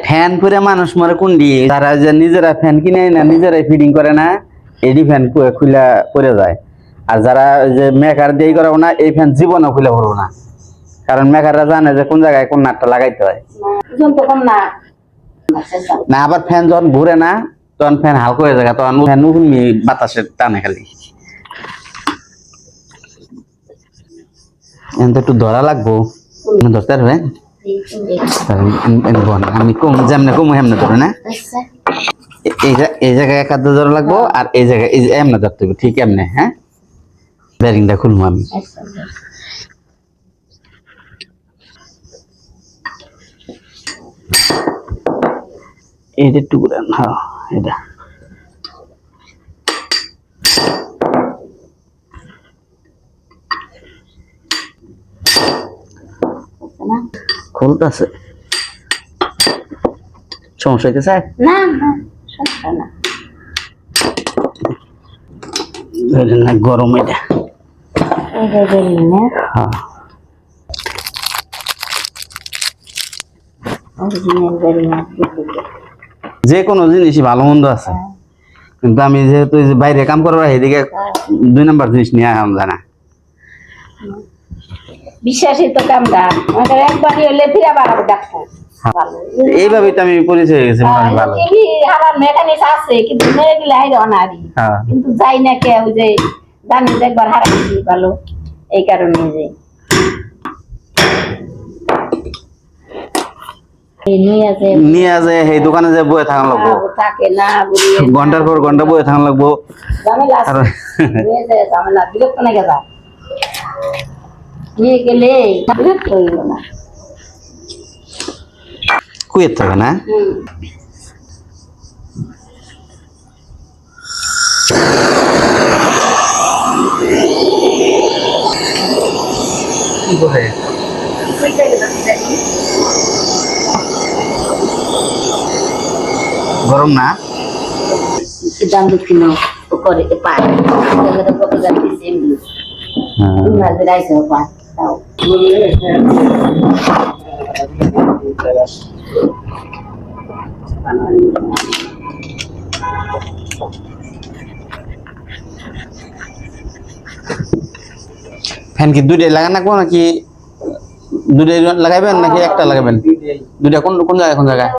Fan করে মানুষ মরে কোনটি তারা যে নিজেরা ফ্যান কিনে না নিজেরাই ফিটিং করে না এডি ফ্যান খুলে পড়ে যায়। আর যারা যে মেকার দিয়ে করাবো না এই ফ্যান জীবনও খুলে পড়বো না, কারণ মেকাররা জানে যে কোন জায়গায় কোন নাটটা লাগাইতে হয় না। আবার ফ্যান যখন ঘুরে না তখন ফ্যান হালকা হয়ে যায়, তখন ফ্যান বাতাসে টানে খালি। একটু ধরা লাগবো, ধরতে পারবে? আমি কম যেমনে কম হেমনে ধরে না, এই জায়গায় এক হাতে ধরা লাগবো আর এই জায়গায় এমনে ধরতে হবে, ঠিক এমনে। হ্যাঁ, ব্যারিংটা খুলবো আমি। এইটা একটু করে হ্যাঁ, এটা খুলতেছে, সমস্যা হইতেছে না না সমস্যা না, গরম এটা। হ্যাঁ, যে কোনো জিনিসই ভালো মন্দ আছে, কিন্তু আমি যেহেতু বাইরে কাম করবো এদিকে 2 নাম্বার জিনিস নিয়ে আম জানা বিশ্বাসই তো কামটা একবারই হলে ফিরে বাড়াবো ডাক্তার। এইভাবেই তো আমি পরিচয় হয়ে গেছি। ভালো আমার মেকানিক আছে কিন্তু মেরে গেলে আইরো না, কিন্তু যাই না কে ওই যে জানি যে একবার হারাইছি ভালো, এই কারণে যে নিয়ে যে এই দোকানে যে বয়ে থাকা লাগবো, থাকে না ঘন্টার পর ঘন্টা বয়ে থাকা লাগবো, ঝামেলা বিরক্ত না গেছা নিয়ে গেলে বিরক্ত হইল না, কুয়েত থাকে না। গরম না দাম দিচ্ছিল করে পায় কত যাচ্ছে এমনি রাইছে পায় তাও ফ্যান কি দুইটাই লাগান রাখবো নাকি দুইটাই লাগাইবেন নাকি একটা লাগাবেন? দুইটা কোন কোন জায়গায় কোন জায়গায়?